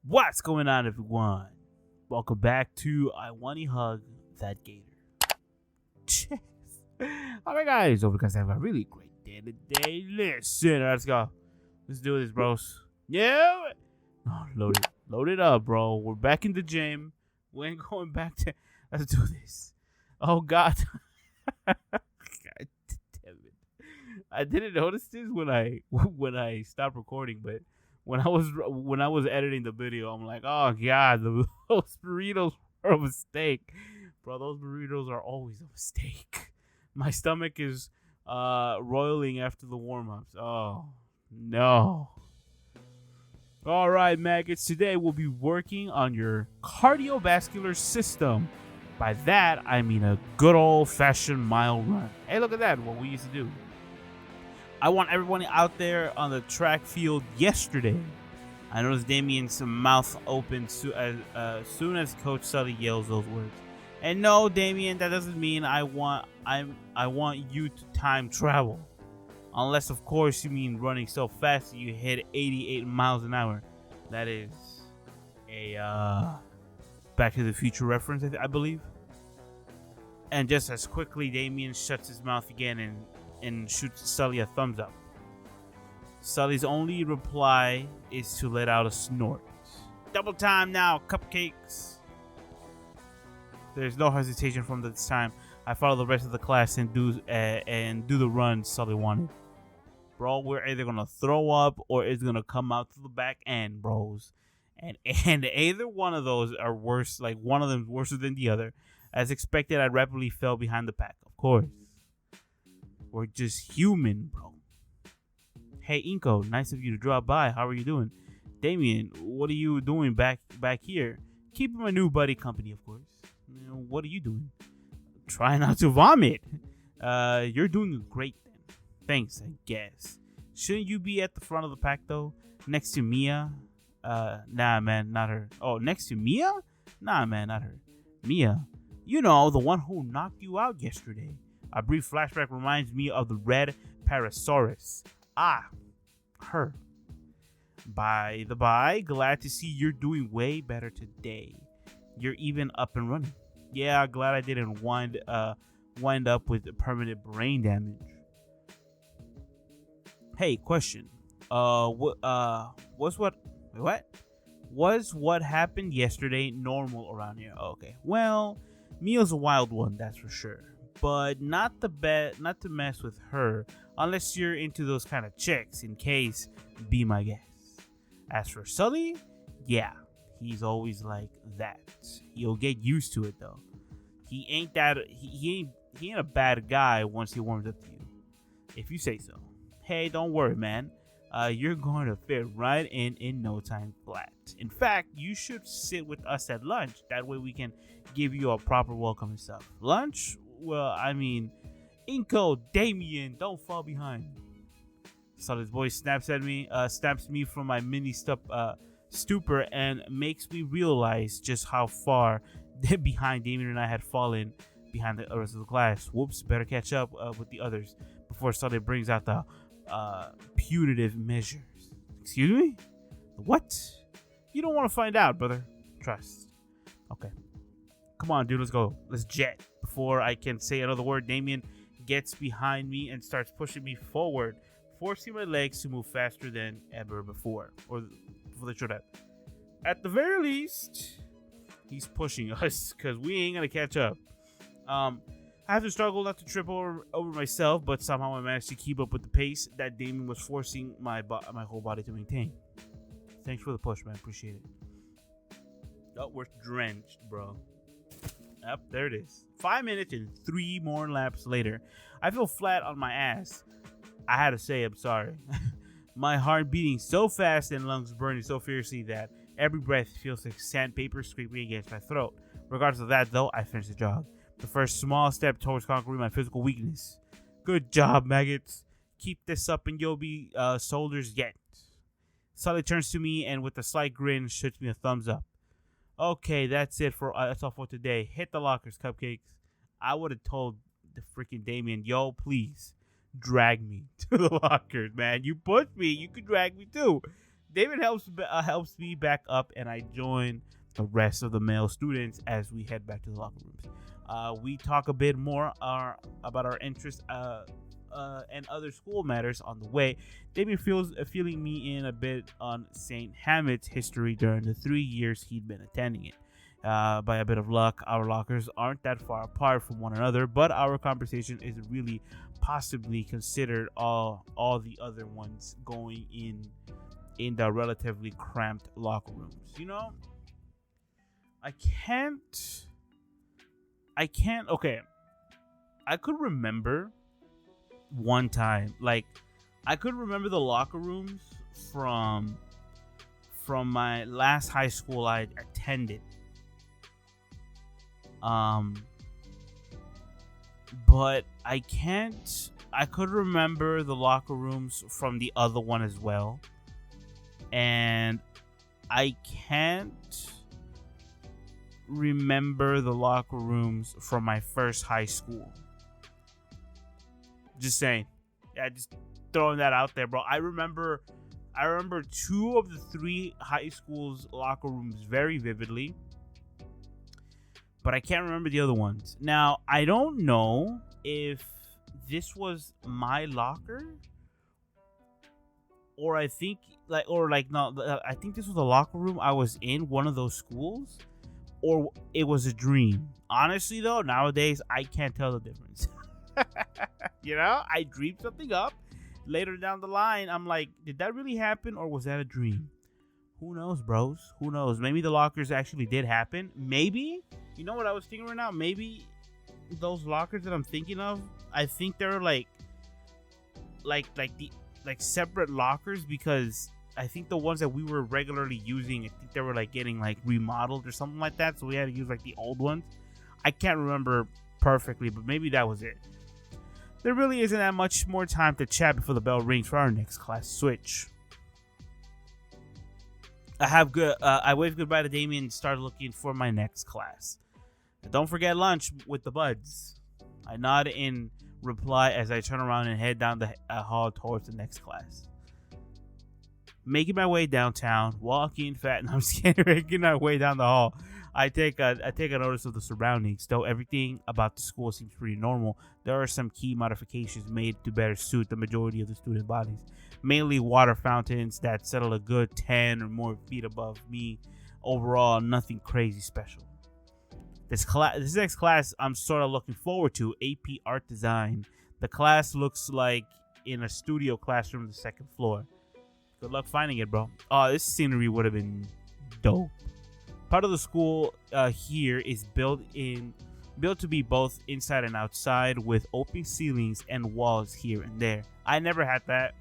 What's going on, everyone? Welcome back to I Wani Hug that Gator. Alright, guys. Hope you guys have a really great day today. Listen, let's go. Let's do this, bros. Yeah. Oh, load it up, bro. We're back in the gym. We ain't going back to. Let's do this. Oh God. God damn it. I didn't notice this when I stopped recording, but when I was editing the video, I'm like, oh God, those burritos are a mistake, bro. Those burritos are always a mistake. My stomach is roiling after the warm-ups. Oh no. All right, maggots. Today we'll be working on your cardiovascular system. By that, I mean a good old-fashioned mile run. Hey, look at that, what we used to do. I want everyone out there on the track field yesterday. I noticed Damien's mouth open as soon as Coach Sully yells those words. And no, Damien, that doesn't mean I want you to time travel. Unless, of course, you mean running so fast that you hit 88 miles an hour. That is a Back to the Future reference, I believe. And just as quickly, Damien shuts his mouth again and shoots Sully a thumbs up. Sully's only reply is to let out a snort. Double time now, cupcakes. There's no hesitation from this time. I follow the rest of the class and do the run Sully wanted. Bro, we're either gonna throw up or it's gonna come out to the back end, bros. And either one of those are worse. Like one of them's worse than the other. As expected, I rapidly fell behind the pack. Of course, we're just human, bro. Hey, Inko, nice of you to drop by. How are you doing? Damien, what are you doing back here? Keeping my new buddy company, of course. What are you doing? Try not to vomit. You're doing great then. Thanks, I guess. Shouldn't you be at the front of the pack, though? Next to Mia? Nah, man, not her. Oh, next to Mia? Nah, man, not her. Mia. You know, the one who knocked you out yesterday. A brief flashback reminds me of the red Parasaurus. Ah, her. By the by, glad to see you're doing way better today. You're even up and running. Yeah, glad I didn't wind up with permanent brain damage. Hey, question. Was what happened yesterday normal around here? Okay. Well, Mia's a wild one, that's for sure. But not to mess with her unless you're into those kind of chicks. In case, be my guest. As for Sully, yeah, he's always like that. You'll get used to it though. He ain't a bad guy once he warms up to you, if you say so. Hey, don't worry, man. You're going to fit right in no time flat. In fact, you should sit with us at lunch. That way we can give you a proper welcome and stuff. Lunch? Well, I mean, Inko, Damien, don't fall behind. Sully's voice snaps me from my mini stupor and makes me realize just how far behind Damien and I had fallen behind the rest of the class. Whoops, better catch up with the others before Sully brings out the punitive measures. Excuse me? What? You don't want to find out, brother. Trust. Okay. Come on, dude, let's go. Let's jet. Before I can say another word, Damien gets behind me and starts pushing me forward, forcing my legs to move faster than ever before. Or before they should have. At the very least, he's pushing us because we ain't going to catch up. I have to struggle not to trip over myself, but somehow I managed to keep up with the pace that Damien was forcing my whole body to maintain. Thanks for the push, man. Appreciate it. Oh, we're drenched, bro. Yep, there it is. 5 minutes and 3 more laps later. I feel flat on my ass. I had to say I'm sorry. My heart beating so fast and lungs burning so fiercely that every breath feels like sandpaper scraping against my throat. Regardless of that, though, I finished the jog. The first small step towards conquering my physical weakness. Good job, maggots. Keep this up and you'll be soldiers yet. Sully turns to me and with a slight grin shoots me a thumbs up. Okay, that's all for today. Hit the lockers, cupcakes. I would have told the freaking Damien, yo, please drag me to the lockers, man. You pushed me, you could drag me too. David helps me back up, and I join the rest of the male students as we head back to the locker rooms. We talk a bit more about our interests and other school matters on the way. David feels filling me in a bit on St. Hamet's history during the 3 years he'd been attending it. By a bit of luck, our lockers aren't that far apart from one another, but our conversation is really possibly considered all the other ones going in the relatively cramped locker rooms. You know, I can't. Okay, I could remember one time, like I could remember the locker rooms from my last high school I attended. But I can't. I could remember the locker rooms from the other one as well, and I can't remember the locker rooms from my first high school. Just saying. Yeah, just throwing that out there, bro. I remember 2 of the 3 high schools locker rooms very vividly, but I can't remember the other ones. Now, I don't know if this was my locker, or I think I think this was a locker room I was in one of those schools, or it was a dream. Honestly, though, nowadays I can't tell the difference. You know, I dreamed something up. Later down the line, I'm like, did that really happen, or was that a dream? Who knows, bros? Who knows? Maybe the lockers actually did happen. Maybe. You know what I was thinking right now? Maybe those lockers that I'm thinking of, I think they're like separate lockers, because I think the ones that we were regularly using, I think they were like getting like remodeled or something like that, so we had to use like the old ones. I can't remember perfectly, but maybe that was it. There really isn't that much more time to chat before the bell rings for our next class switch. I waved goodbye to Damien and started looking for my next class. Don't forget lunch with the buds. I nod in reply as I turn around and head down the hall towards the next class. Making my way downtown, walking fat, and I'm scared. Making my way down the hall, I take a notice of the surroundings. Though everything about the school seems pretty normal, there are some key modifications made to better suit the majority of the student bodies. Mainly water fountains that settle a good 10 or more feet above me. Overall, nothing crazy special. This next class I'm sort of looking forward to, AP Art Design. The class looks like in a studio classroom on the 2nd floor. Good luck finding it, bro. Oh, this scenery would have been dope. Part of the school here is built to be both inside and outside, with open ceilings and walls here and there. I never had that.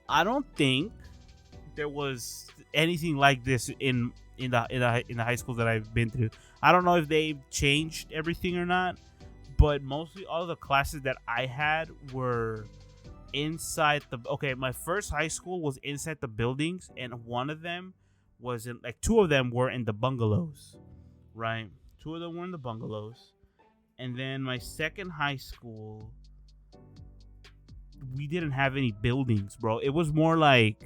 I don't think there was anything like this in the high schools that I've been through. I don't know if they've changed everything or not, but mostly all the classes that I had were inside my first high school was inside the buildings, and one of them was in, like, 2 of them were in the bungalows, right? 2 of them were in the bungalows. And then my second high school, we didn't have any buildings, bro. It was more like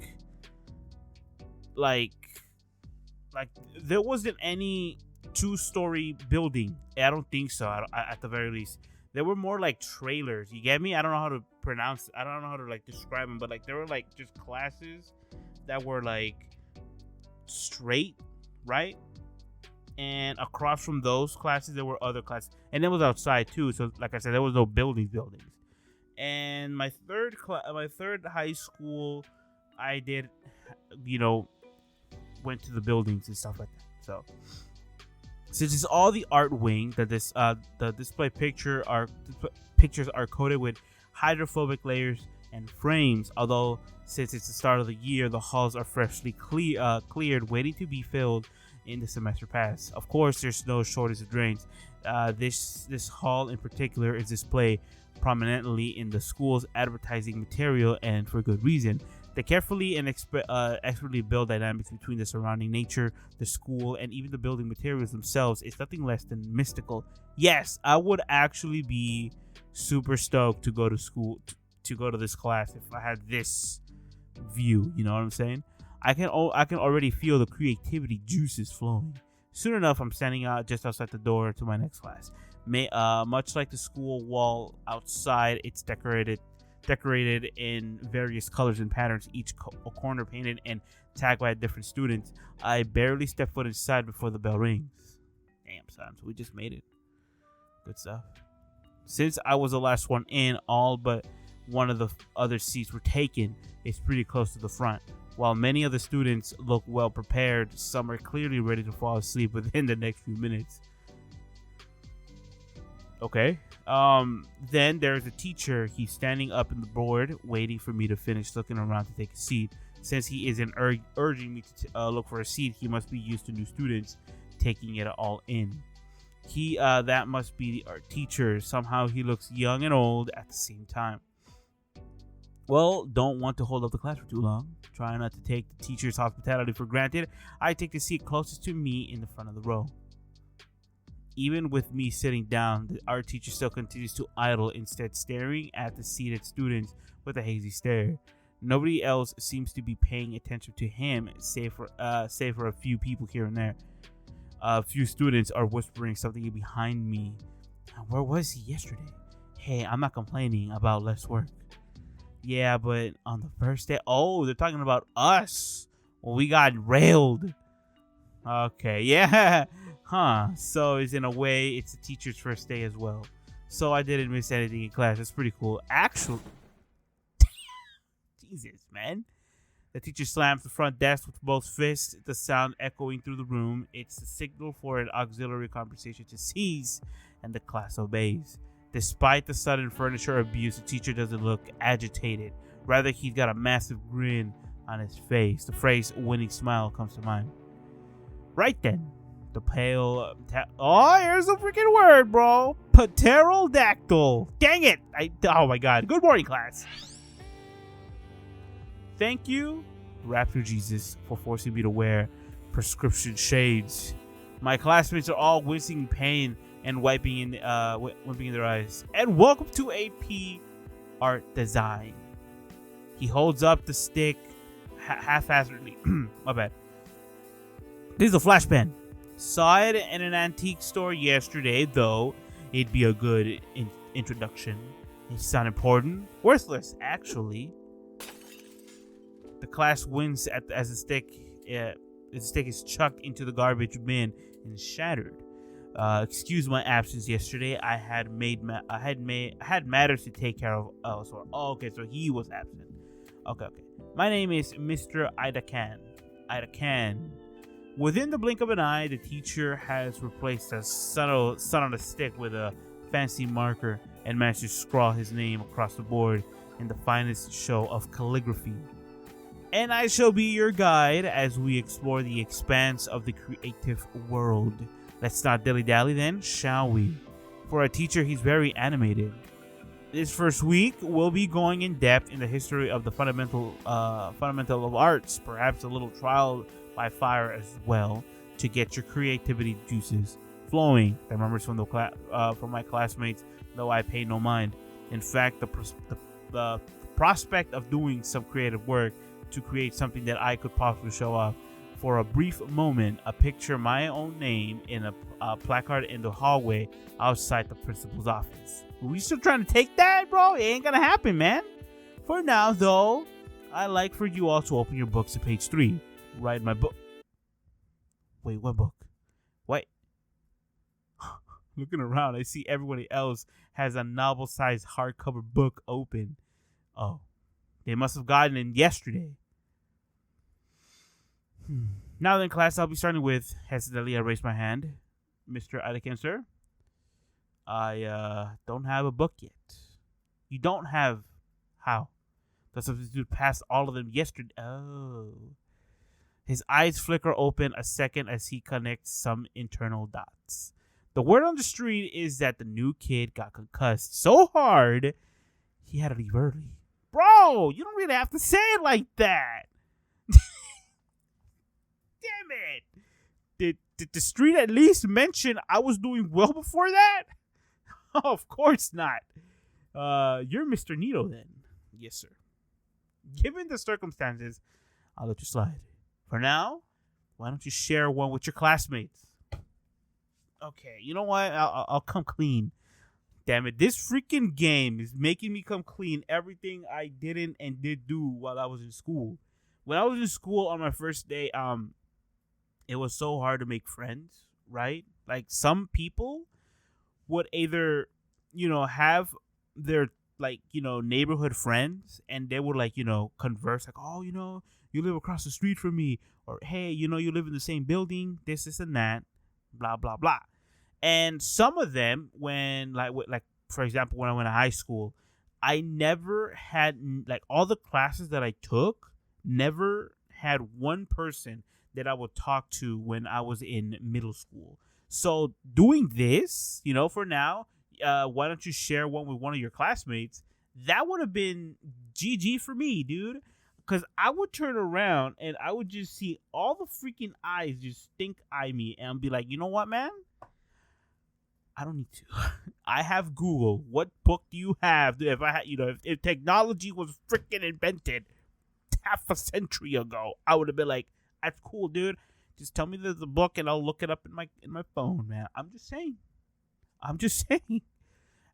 there wasn't any 2-story building. I don't think so. At the very least, they were more like trailers. You get me? I don't know how to pronounce. I don't know how to like describe them, but like they were like just classes that were like straight, right? And across from those classes, there were other classes, and it was outside too. So, like I said, there was no buildings. And my third high school, I did, went to the buildings and stuff like that. So, since it's all the art wing, that the display pictures are coated with hydrophobic layers and frames. Although, since it's the start of the year, the halls are freshly cleared, waiting to be filled in the semester pass. Of course, there's no shortage of drains. This hall in particular is displayed prominently in the school's advertising material, and for good reason. The carefully and expertly built dynamics between the surrounding nature, the school, and even the building materials themselves is nothing less than mystical. Yes, I would actually be super stoked to go to school, to go to this class if I had this view. You know what I'm saying? I can already feel the creativity juices flowing. Soon enough, I'm standing out just outside the door to my next class. Much like the school wall outside, it's decorated in various colors and patterns, each corner painted and tagged by a different student. I barely step foot inside before the bell rings. Damn, son, so we just made it. Good stuff. Since I was the last one in, all but one of the other seats were taken. It's pretty close to the front. While many of the students look well prepared, some are clearly ready to fall asleep within the next few minutes. Okay. Then there's a teacher. He's standing up in the board, waiting for me to finish looking around to take a seat. Since he isn't urging me to look for a seat, he must be used to new students taking it all in. That must be our teacher. Somehow he looks young and old at the same time. Well, don't want to hold up the class for too long. Try not to take the teacher's hospitality for granted. I take the seat closest to me in the front of the row. Even with me sitting down, the art teacher still continues to idle, instead staring at the seated students with a hazy stare. Nobody else seems to be paying attention to him, save for a few people here and there. A few students are whispering something behind me. Where was he yesterday? Hey, I'm not complaining about less work. Yeah, but on the first day... Oh, they're talking about us. Well, we got railed. Okay, yeah. Huh. So, in a way, it's the teacher's first day as well. So, I didn't miss anything in class. That's pretty cool. Actually... Jesus, man. The teacher slams the front desk with both fists, the sound echoing through the room. It's the signal for an auxiliary conversation to cease, and the class obeys. Despite the sudden furniture abuse, the teacher doesn't look agitated. Rather, he's got a massive grin on his face. The phrase winning smile comes to mind. Right then, the pale... here's the freaking word, bro. Pterodactyl. Dang it. Oh my god. Good morning, class. Thank you, Raptor Jesus, for forcing me to wear prescription shades. My classmates are all wincing in pain and wiping in their eyes. And welcome to AP Art Design. He holds up the stick haphazardly. My bad. This is a flash pen. Saw it in an antique store yesterday, though it'd be a good introduction. It's not important. Worthless, actually. The class wins as the stick is chucked into the garbage bin and shattered. Excuse my absence yesterday. I had matters to take care of elsewhere. Oh, okay, so he was absent. Okay. My name is Mr. Ida Can. Within the blink of an eye, the teacher has replaced a sun on a stick with a fancy marker and managed to scrawl his name across the board in the finest show of calligraphy. And I shall be your guide as we explore the expanse of the creative world. Let's not dilly-dally then, shall we? For a teacher, he's very animated. This first week, we'll be going in depth in the history of the fundamental of arts, perhaps a little trial by fire as well, to get your creativity juices flowing. I remember from from my classmates, though I pay no mind. In fact, the prospect of doing some creative work to create something that I could possibly show off. For a brief moment, I picture my own name in a placard in the hallway outside the principal's office. We still trying to take that, bro? It ain't gonna happen, man. For now, though, I'd like for you all to open your books to page 3. Write my book. Wait, what book? Wait. Looking around, I see everybody else has a novel-sized hardcover book open. Oh. They must have gotten in yesterday. Now then, class, I'll be starting with... Hesitantly, I raise my hand. Mr. Adakin, sir. I don't have a book yet. You don't have... How? The substitute passed all of them yesterday. Oh. His eyes flicker open a second as he connects some internal dots. The word on the street is that the new kid got concussed so hard, he had to leave early. Bro, you don't really have to say it like that. Damn it. Did the street at least mention I was doing well before that? Oh, of course not. You're Mr. Nito then. Yes, sir. Given the circumstances, I'll let you slide. For now, why don't you share one with your classmates? Okay, you know what? I'll come clean. Damn it. This freaking game is making me come clean everything I didn't and did do while I was in school. When I was in school on my first day, it was so hard to make friends, right? Like some people would either, have their neighborhood friends and they would converse like, oh, you live across the street from me, or hey, you live in the same building, this and that, blah, blah, blah. And some of them, when for example, when I went to high school, I never had all the classes that I took, never had one person that I would talk to when I was in middle school. So doing this, for now, why don't you share one with one of your classmates? That would have been GG for me, dude. Because I would turn around and I would just see all the freaking eyes just stink eye me and be like, you know what, man? I don't need to. I have Google. What book do you have? If I had, if technology was freaking invented half a century ago, I would have been like, that's cool, dude. Just tell me there's a book and I'll look it up in my phone, man. I'm just saying.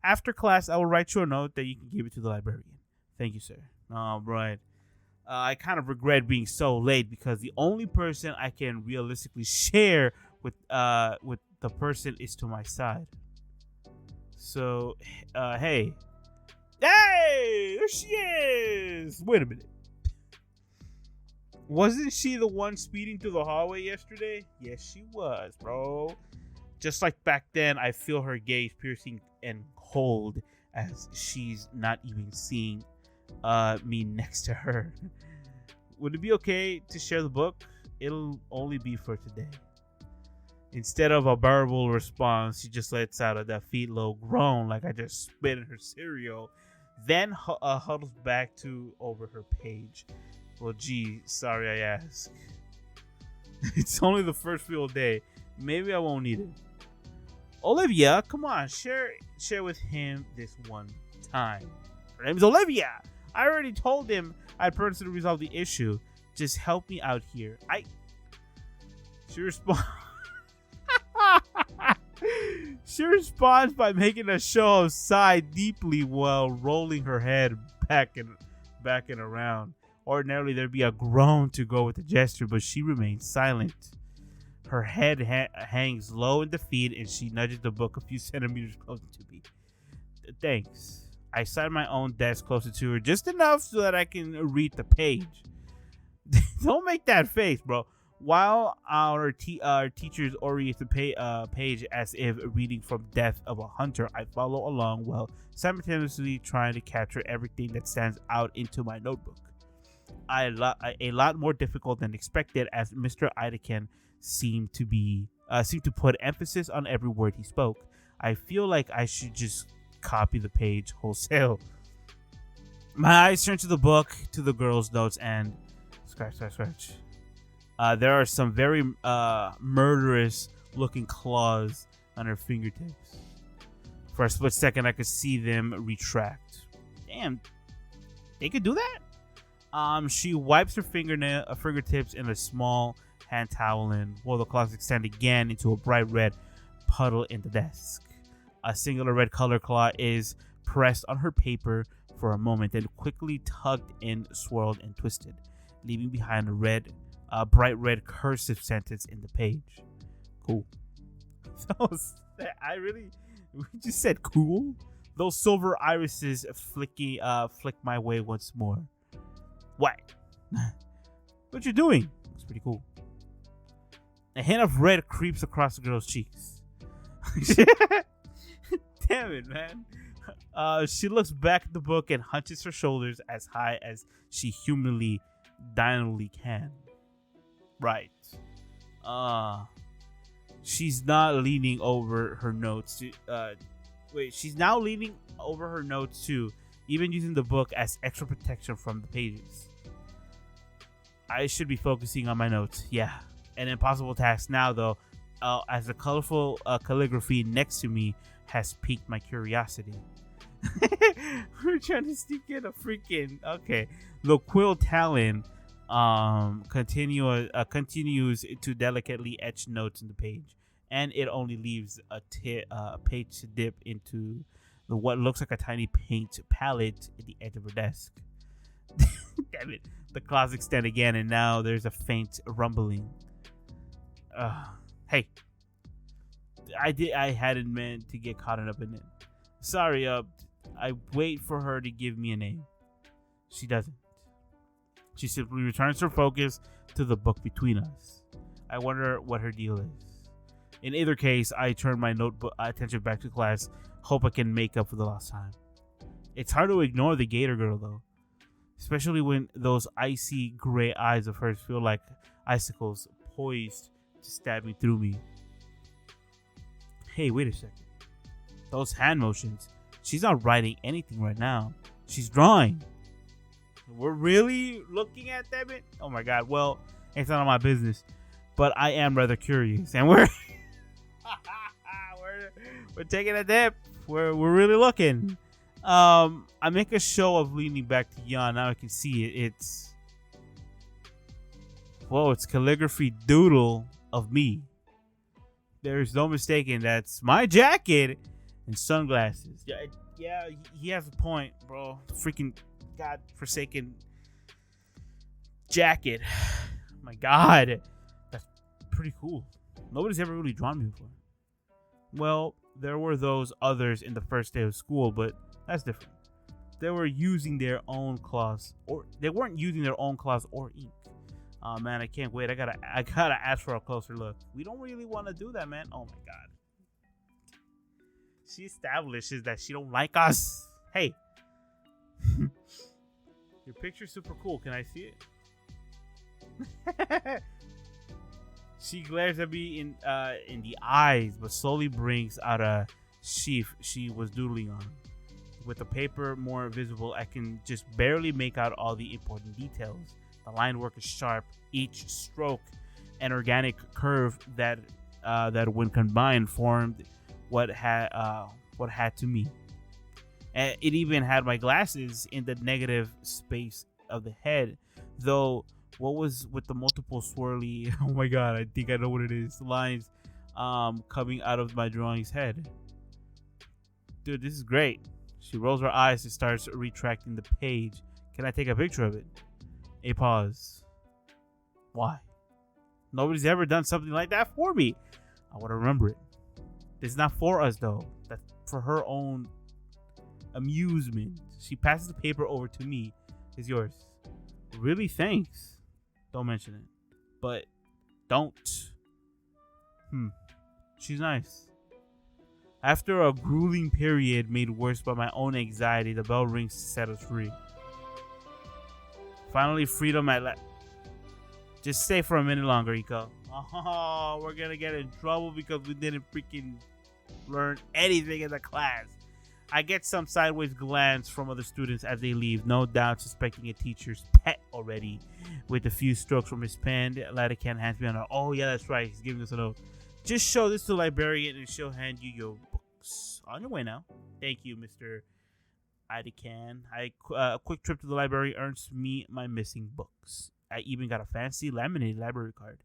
After class, I will write you a note that you can give it to the librarian. Thank you, sir. All right. I kind of regret being so late because the only person I can realistically share with the person is to my side. So, hey, there she is. Wait a minute. Wasn't she the one speeding through the hallway yesterday? Yes, she was, bro. Just like back then, I feel her gaze piercing and cold as she's not even seeing me next to her. Would it be okay to share the book? It'll only be for today. Instead of a verbal response, she just lets out a defeat low groan like I just spit in her cereal, then huddles back over her page. Well, gee, sorry I asked. It's only the first real day. Maybe I won't need it. Olivia, come on, share with him this one time. Her name's Olivia. I already told him I'd personally resolve the issue. Just help me out here. She responds. She responds by making a show of sigh deeply while rolling her head back and around. Ordinarily, there'd be a groan to go with the gesture, but she remains silent. Her head hangs low in defeat, and she nudges the book a few centimeters closer to me. Thanks. I slide my own desk closer to her, just enough so that I can read the page. Don't make that face, bro. While our teachers orient the page as if reading from Death of a Hunter, I follow along while simultaneously trying to capture everything that stands out into my notebook. A lot more difficult than expected, as Mr. Idekin seemed to put emphasis on every word he spoke. I feel like I should just copy the page wholesale. My eyes turn to the book, to the girl's notes, and scratch. There are some very murderous looking claws on her fingertips. For a split second, I could see them retract. Damn, they could do that? She wipes her fingertips in a small hand towel and the claws extend again into a bright red puddle in the desk. A singular red color claw is pressed on her paper for a moment, then quickly tugged in, swirled, and twisted, leaving behind a bright red cursive sentence in the page. Cool. We just said cool. Those silver irises flick my way once more. What? What you doing? Looks pretty cool. A hint of red creeps across the girl's cheeks. Damn it, man. She looks back at the book and hunches her shoulders as high as she humanly, dynamically can. Right. She's not leaning over her notes. She's now leaning over her notes too, even using the book as extra protection from the pages. I should be focusing on my notes. Yeah. An impossible task now, though, as the colorful calligraphy next to me has piqued my curiosity. We're trying to sneak in a freaking... Okay. The quill talon continues to delicately etch notes in the page, and it only leaves a page to dip into what looks like a tiny paint palette at the edge of her desk. Damn it! The claws extend again, and now there's a faint rumbling. Hey, I hadn't meant to get caught up in it. Sorry. I wait for her to give me a name. She doesn't. She simply returns her focus to the book between us. I wonder what her deal is. In either case, I turn my notebook attention back to class. Hope I can make up for the lost time. It's hard to ignore the Gator girl, though. Especially when those icy gray eyes of hers feel like icicles poised to stab me through me. Hey, wait a second. Those hand motions. She's not writing anything right now. She's drawing. We're really looking at them? Oh my god. Well, it's none of my business. But I am rather curious. And we're taking a dip. We're really looking. I make a show of leaning back to yawn. Now I can see it. It's calligraphy doodle of me. There's no mistaking that's my jacket and sunglasses. Yeah, he has a point, bro. Freaking God-forsaken jacket. My God, that's pretty cool. Nobody's ever really drawn me before. Well, there were those others in the first day of school, but that's different. They were using their own claws, or they weren't using their own claws or ink. Oh man, I can't wait. I gotta ask for a closer look. We don't really want to do that, man. Oh my God. She establishes that she don't like us. Hey, your picture's super cool. Can I see it? She glares at me in the eyes, but slowly brings out a sheaf she was doodling on. With the paper more visible, I can just barely make out all the important details. The line work is sharp, each stroke an organic curve that when combined formed what had to me. And it even had my glasses in the negative space of the head, though. What was with the multiple swirly? Oh my God, I think I know what it is. Lines, coming out of my drawing's head. Dude, this is great. She rolls her eyes and starts retracting the page. Can I take a picture of it? A pause. Why? Nobody's ever done something like that for me. I want to remember it. This is not for us though. That's for her own amusement. She passes the paper over to me. It's yours. Really? Thanks. Don't mention it. But don't. She's nice. After a grueling period made worse by my own anxiety, the bell rings to set us free. Finally, freedom at last. Just stay for a minute longer, Iko. Oh, we're gonna get in trouble because we didn't freaking learn anything in the class. I get some sideways glance from other students as they leave, no doubt suspecting a teacher's pet already. With a few strokes from his pen, Latican hands me on a, oh yeah, that's right, he's giving us a note. Just show this to the librarian and she'll hand you your books. On your way now. Thank you, Mr. Idacan. A quick trip to the library earns me my missing books. I even got a fancy laminated library card.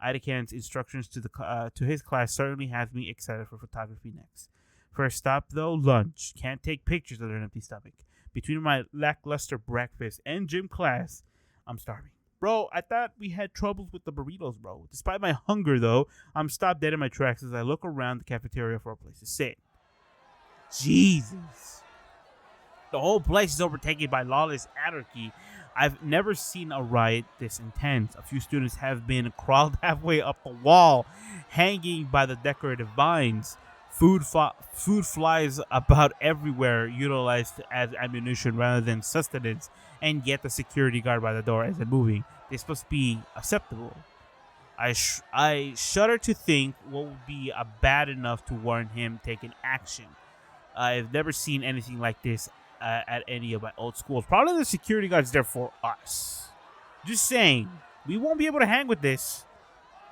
Idacan's instructions to his class certainly has me excited for photography next. First stop, though, lunch. Can't take pictures of an empty stomach. Between my lackluster breakfast and gym class, I'm starving. Bro, I thought we had troubles with the burritos, bro. Despite my hunger, though, I'm stopped dead in my tracks as I look around the cafeteria for a place to sit. Jesus. The whole place is overtaken by lawless anarchy. I've never seen a riot this intense. A few students have been crawled halfway up the wall, hanging by the decorative vines. Food flies about everywhere, utilized as ammunition rather than sustenance, and yet the security guard by the door isn't moving. This must be acceptable. I shudder to think what would be bad enough to warrant him taking action. I've never seen anything like this at any of my old schools. Probably the security guard's there for us. Just saying, we won't be able to hang with this.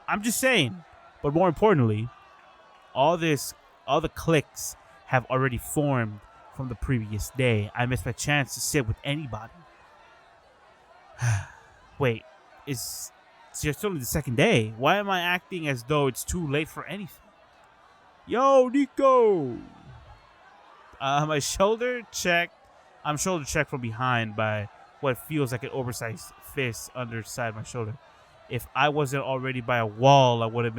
I'm just saying. But more importantly, all the cliques have already formed from the previous day. I missed my chance to sit with anybody. Wait, It's just only the second day. Why am I acting as though it's too late for anything? Yo, Nico! My shoulder checked. I'm shoulder checked from behind by what feels like an oversized fist underside my shoulder. If I wasn't already by a wall, I would have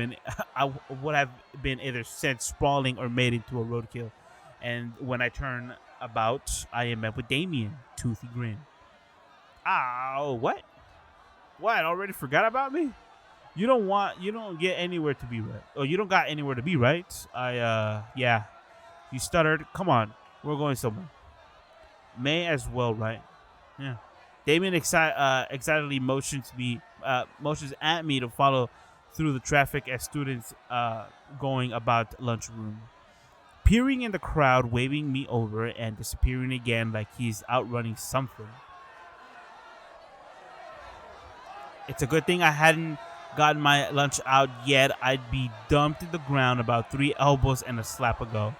been either sent sprawling or made into a roadkill. And when I turn about, I am met with Damien, toothy grin. Ow, what? What? Already forgot about me? You don't get anywhere to be right. Oh, you don't got anywhere to be, right? Yeah. You stuttered. Come on. We're going somewhere. May as well, right? Yeah. Damien excitedly motions at me to follow through the traffic as students going about lunchroom. Peering in the crowd, waving me over, and disappearing again like he's outrunning something. It's a good thing I hadn't gotten my lunch out yet. I'd be dumped to the ground about 3 elbows and a slap ago.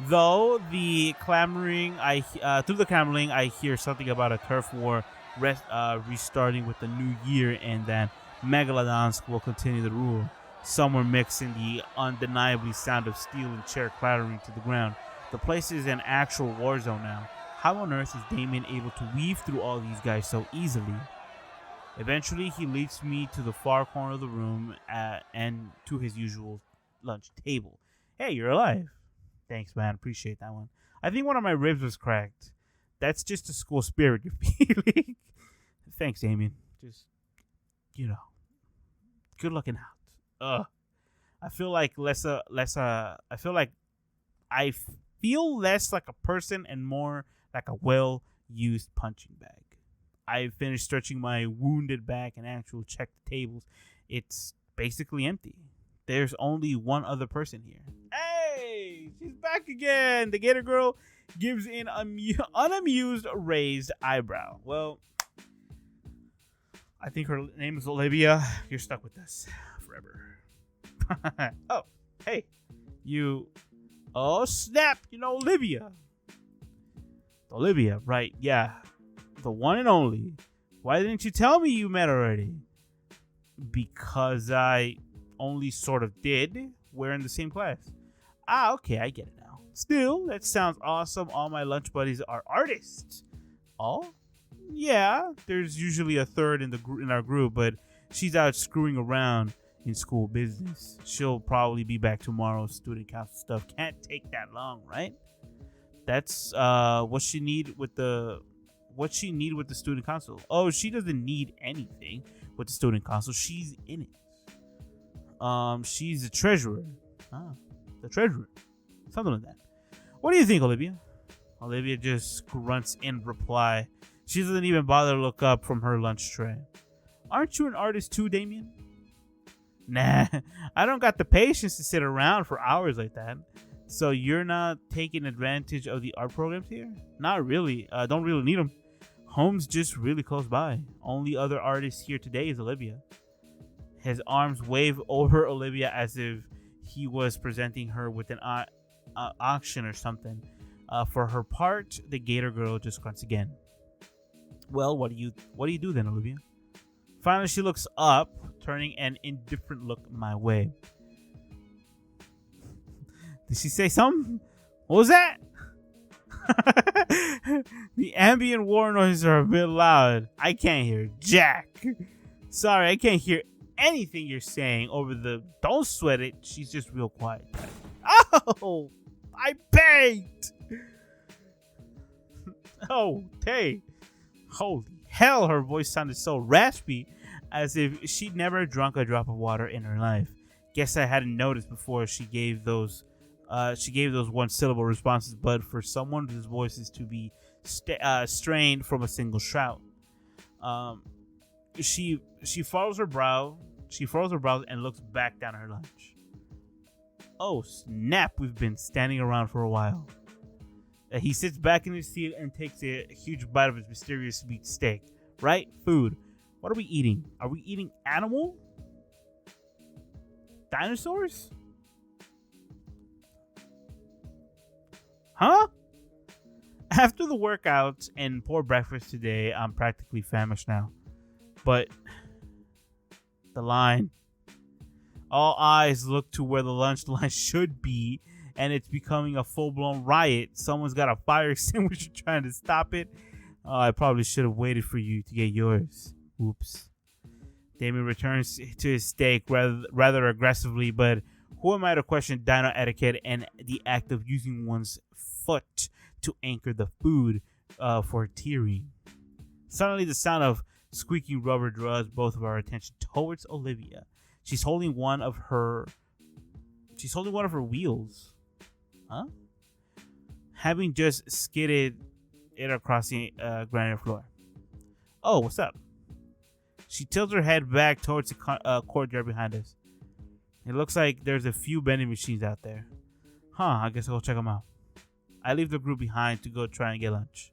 Though through the clamoring, I hear something about a turf war restarting with the new year, and that Megalodons will continue to rule. Somewhere mixing the undeniably sound of steel and chair clattering to the ground. The place is an actual war zone now. How on earth is Damien able to weave through all these guys so easily? Eventually, he leads me to the far corner of the room and to his usual lunch table. Hey, you're alive. Thanks, man. Appreciate that one. I think one of my ribs was cracked. That's just the school spirit you're feeling. Thanks, Damien. Just, good looking out. I feel like I feel less like a person and more like a well-used punching bag. I finished stretching my wounded back and actually checked the tables. It's basically empty. There's only one other person here. Hey, she's back again. The Gator girl gives an unamused raised eyebrow. Well, I think her name is Olivia. You're stuck with us forever. Oh, hey, you. Oh, snap. Olivia. Olivia, right. Yeah. The one and only. Why didn't you tell me you met already? Because I only sort of did. We're in the same class. Okay, I get it now. Still, that sounds awesome. All my lunch buddies are artists. Oh? Yeah, there's usually a third in our group, but she's out screwing around in school business. She'll probably be back tomorrow. Student council stuff can't take that long, right? That's what she need with the student council. Oh, she doesn't need anything with the student council. She's in it. She's the treasurer. The treasurer. Something like that. What do you think, Olivia? Olivia just grunts in reply. She doesn't even bother to look up from her lunch tray. Aren't you an artist too, Damien? Nah, I don't got the patience to sit around for hours like that. So you're not taking advantage of the art programs here? Not really. Don't really need them. Home's just really close by. Only other artist here today is Olivia. His arms wave over Olivia as if he was presenting her with an auction or something. For her part, the Gator girl just grunts again. Well, what do you do then, Olivia? Finally, she looks up, turning an indifferent look my way. Did she say something? What was that? The ambient war noises are a bit loud. I can't hear jack. Sorry, I can't hear anything you're saying over the... Don't sweat it. She's just real quiet. Oh, I begged. Oh, hey. Holy hell, her voice sounded so raspy, as if she'd never drunk a drop of water in her life. Guess I hadn't noticed before she gave those one-syllable responses, but for someone whose voice is to be strained from a single shout. She furrows her brows and looks back down at her lunch. Oh, snap, we've been standing around for a while. He sits back in his seat and takes a huge bite of his mysterious meat steak. Right? Food. What are we eating? Are we eating animal? Dinosaurs? Huh? After the workout and poor breakfast today, I'm practically famished now. But the line. All eyes look to where the lunch line should be, and it's becoming a full-blown riot. Someone's got a fire extinguisher trying to stop it. I probably should have waited for you to get yours. Oops. Damien returns to his steak rather aggressively, but who am I to question dino etiquette and the act of using one's foot to anchor the food for tearing? Suddenly, the sound of squeaking rubber draws both of our attention towards Olivia. She's holding one of her wheels. Huh? Having just skidded it across the granite floor. Oh, what's up? She tilts her head back towards the courtyard behind us. It looks like there's a few vending machines out there. I guess I'll go check them out. I leave the group behind to go try and get lunch.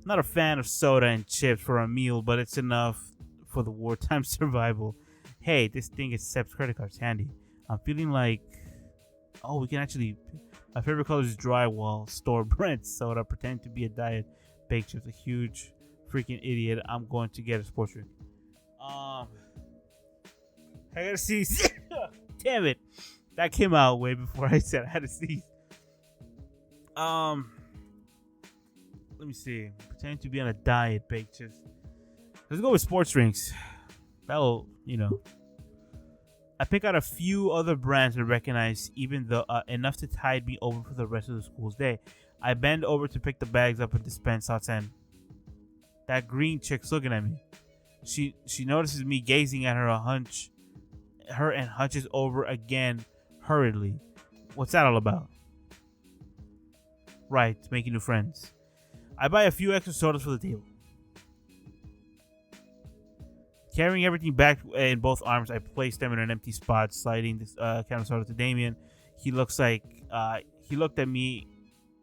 Not a fan of soda and chips for a meal, but it's enough for the wartime survival. Hey, this thing accepts credit cards. Handy. I'm feeling like... Oh, we can actually... My favorite color is drywall. Store brand soda. Pretend to be a diet. Baked chips. A huge freaking idiot. I'm going to get a sports drink. I gotta sneeze. Damn it. That came out way before I said I had to sneeze. Let me see. Pretend to be on a diet. Baked chips. Let's go with sports drinks. That'll, I pick out a few other brands to recognize, even though enough to tide me over for the rest of the school's day. I bend over to pick the bags up and dispense shots, and that green chick's looking at me. She notices me gazing at her and hunches over again hurriedly. What's that all about? Right, making new friends. I buy a few extra sodas for the table. Carrying everything back in both arms, I place them in an empty spot, sliding this can of soda to Damien. He looked at me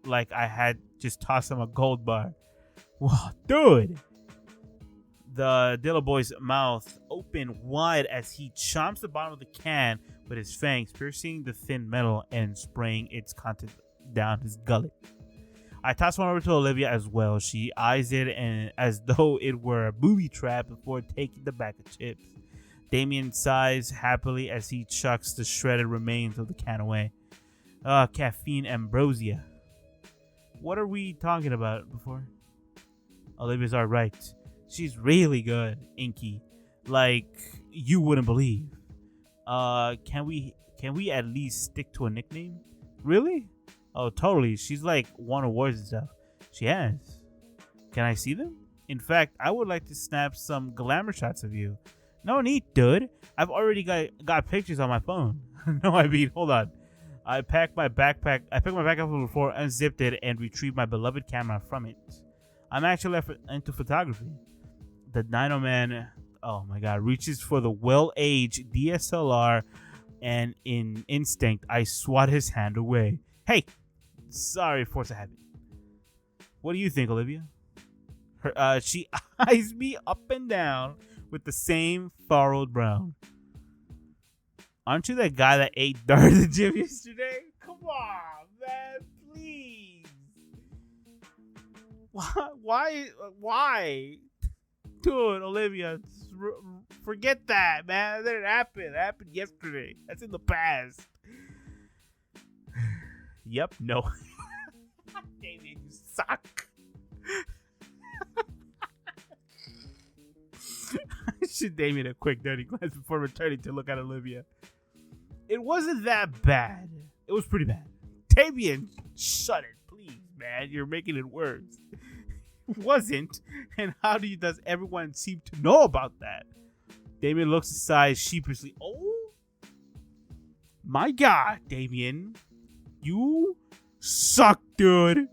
like I had just tossed him a gold bar. Wow, dude! The Dilla boy's mouth opened wide as he chomps the bottom of the can with his fangs, piercing the thin metal and spraying its contents down his gullet. I toss one over to Olivia as well. She eyes it and as though it were a booby trap before taking the bag of chips. Damien sighs happily as he chucks the shredded remains of the can away. Caffeine ambrosia. What are we talking about before? Olivia's alright. She's really good, Inky. Like you wouldn't believe. Can we at least stick to a nickname? Really? Oh, totally. She's like won awards and stuff. She has. Can I see them? In fact, I would like to snap some glamour shots of you. No need, dude. I've already got pictures on my phone. No, I mean, hold on. I picked my backpack up from the floor, unzipped it, and retrieved my beloved camera from it. I'm actually into photography. The Dino Man, oh my god, reaches for the well-aged DSLR, and in instinct, I swat his hand away. Hey! Sorry, force of habit. What do you think, Olivia? She eyes me up and down with the same furrowed brow. Aren't you that guy that ate dirt at the gym yesterday? Come on, man, please. Why? Dude, Olivia, forget that, man. That didn't happen. It happened yesterday. That's in the past. Yep, no. Damien, you suck. I should Damien a quick dirty glance before returning to look at Olivia. It wasn't that bad. It was pretty bad. Damien, shut it, please, man. You're making it worse. It wasn't. And how does everyone seem to know about that? Damien looks aside sheepishly. Oh, my God, Damien. You suck, dude.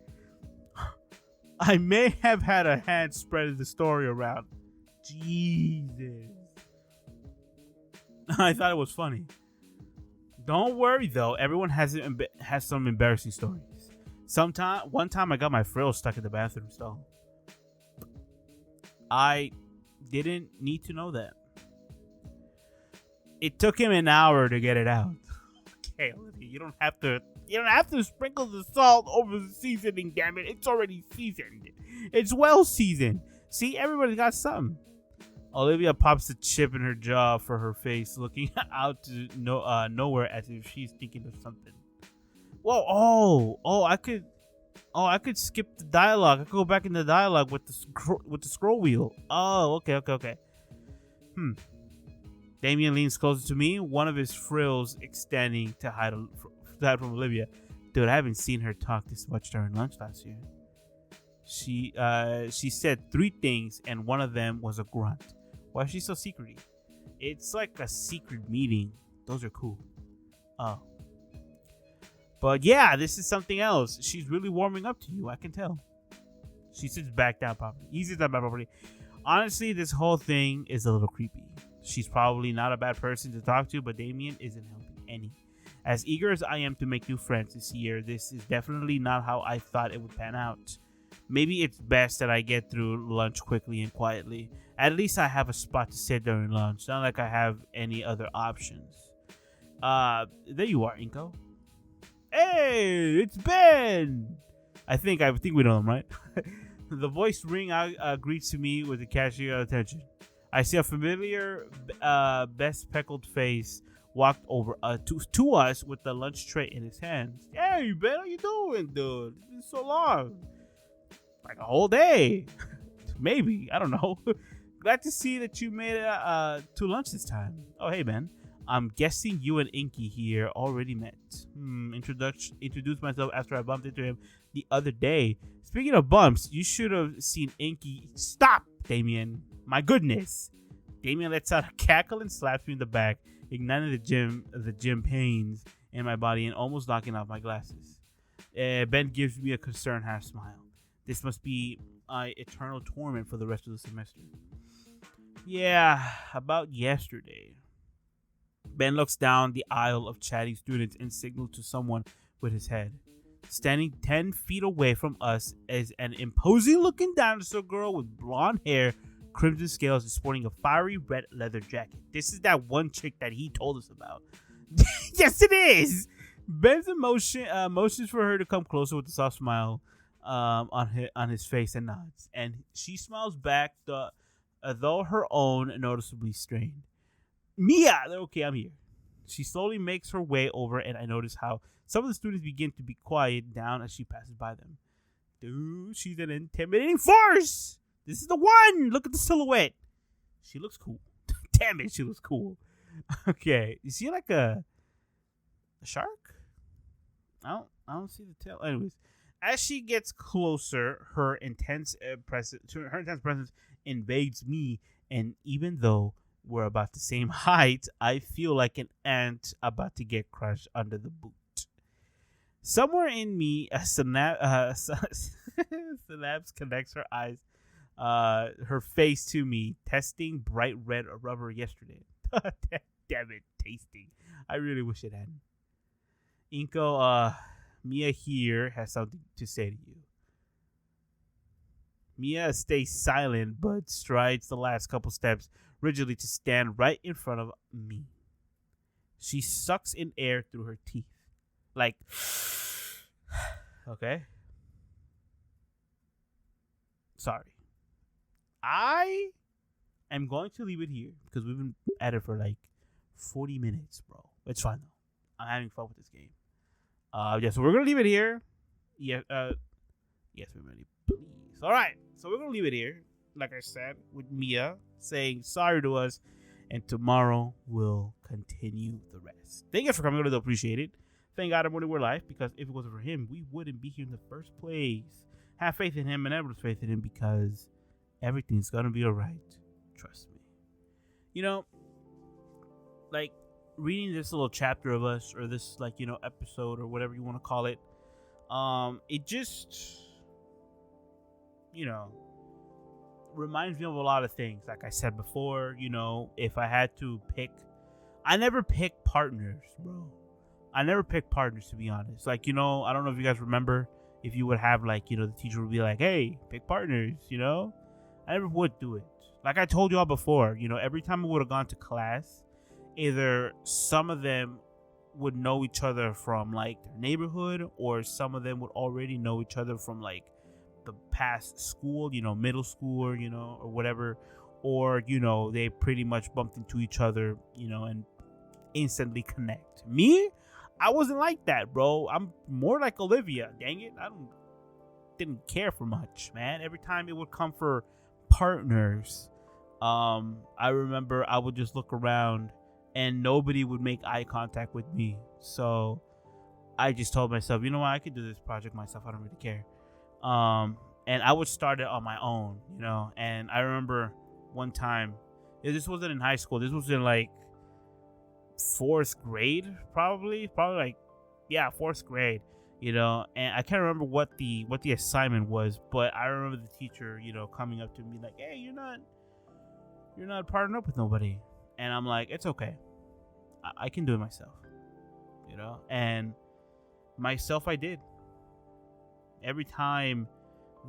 I may have had a hand spreading the story around. Jesus. I thought it was funny. Don't worry, though. Everyone has some embarrassing stories. One time I got my frills stuck in the bathroom stall. I didn't need to know that. It took him an hour to get it out. Okay, Olivia, you don't have to sprinkle the salt over the seasoning, damn it. It's already seasoned. It's well seasoned. See, everybody's got something. Olivia pops a chip in her jaw for her face, looking out to nowhere as if she's thinking of something. Whoa! I could skip the dialogue. I could go back in the dialogue with the scroll wheel. Oh, okay. Damien leans closer to me, one of his frills extending to hide from Olivia. Dude, I haven't seen her talk this much during lunch last year. She said 3 things, and one of them was a grunt. Why is she so secretive? It's like a secret meeting. Those are cool. Oh. But yeah, this is something else. She's really warming up to you. I can tell. She sits back down properly. He sits down properly. Honestly, this whole thing is a little creepy. She's probably not a bad person to talk to, but Damien isn't helping any. As eager as I am to make new friends this year, this is definitely not how I thought it would pan out. Maybe it's best that I get through lunch quickly and quietly. At least I have a spot to sit during lunch. Not like I have any other options. There you are, Inko. Hey, it's Ben. I think we know him, right? The voice ring out greets me with a cashier attention. I see a familiar, bespectacled face walked over to us with the lunch tray in his hands. Hey, Ben, how you doing, dude? It's been so long. Like a whole day. Maybe. I don't know. Glad to see that you made it to lunch this time. Oh, hey, Ben. I'm guessing you and Inky here already met. Introduced myself after I bumped into him the other day. Speaking of bumps, you should have seen Inky. Stop, Damien. My goodness. Damien lets out a cackle and slaps me in the back, igniting the gym pains in my body and almost knocking off my glasses. Ben gives me a concerned half smile. This must be eternal torment for the rest of the semester. Yeah, about yesterday. Ben looks down the aisle of chatting students and signals to someone with his head. Standing 10 feet away from us is an imposing-looking dinosaur girl with blonde hair, crimson scales, and sporting a fiery red leather jacket. This is that one chick that he told us about. Yes, it is! Ben's motions for her to come closer with a soft smile on his face and nods. And she smiles back, though her own noticeably strained. Mia! Okay, I'm here. She slowly makes her way over, and I notice how some of the students begin to be quiet down as she passes by them. Dude, she's an intimidating force! This is the one! Look at the silhouette. She looks cool. Damn it, she looks cool. Okay, is she like a shark? I don't see the tail. Anyways, as she gets closer, her intense presence invades me, and even though we're about the same height, I feel like an ant about to get crushed under the boot. Somewhere in me, a synapse connects her eyes, her face to me, testing bright red rubber yesterday. Damn it, tasting. I really wish it hadn't. Inko, Mia here has something to say to you. Mia stays silent but strides the last couple steps rigidly to stand right in front of me. She sucks in air through her teeth. Like, okay. Sorry. I am going to leave it here because we've been at it for like 40 minutes, bro. It's fine though. I'm having fun with this game. Yeah, so we're gonna leave it here. Yeah, yes, everybody, please. All right, so we're gonna leave it here. Like I said, with Mia saying sorry to us, and tomorrow we'll continue the rest. Thank you for coming. I really appreciate it. Thank God I'm running we're live, because if it wasn't for him, we wouldn't be here in the first place. Have faith in him and everyone's faith in him, because everything's gonna be alright. Trust me. You know, like reading this little chapter of us, or this episode, or whatever you want to call it, it just reminds me of a lot of things. Like I said before, if I had to pick, I never pick partners, bro. I never pick partners, to be honest. Like, I don't know if you guys remember, if you would have the teacher would be like, hey, pick partners, I never would do it. Like I told y'all before, every time I would have gone to class, either some of them would know each other from their neighborhood, or some of them would already know each other from the past school, middle school, or whatever, or, you know, they pretty much bumped into each other, you know, and instantly connect. Me, I wasn't like that, bro. I'm more like Olivia. Dang it, didn't care for much, man. Every time it would come for partners, I remember I would just look around and nobody would make eye contact with me. So I just told myself, you know what, I could do this project myself. I don't really care. And I would start it on my own, you know. And I remember one time, this wasn't in high school. This was in like 4th grade, probably like, yeah, 4th grade, you know. And I can't remember what the assignment was, but I remember the teacher, you know, coming up to me like, hey, you're not partnering up with nobody. And I'm like, it's okay, I can do it myself, you know. And myself, I did. Every time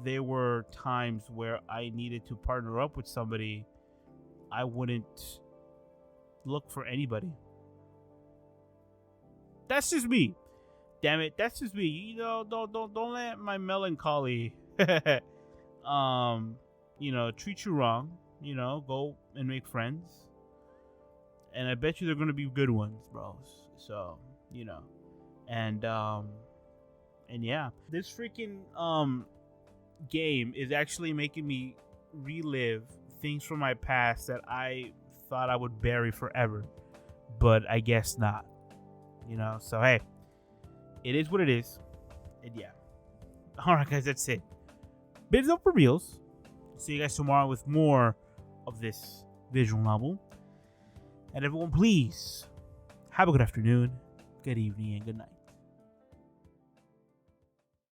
there were times where I needed to partner up with somebody, I wouldn't look for anybody. That's just me. Damn it, that's just me. You know, don't let my melancholy you know, treat you wrong. You know, go and make friends. And I bet you they're gonna be good ones, bros. So, you know. And yeah. This freaking game is actually making me relive things from my past that I thought I would bury forever. But I guess not. You know, so hey, it is what it is. And yeah. Alright guys, that's it. Bids up for meals. See you guys tomorrow with more of this visual novel. And everyone, please have a good afternoon, good evening, and good night.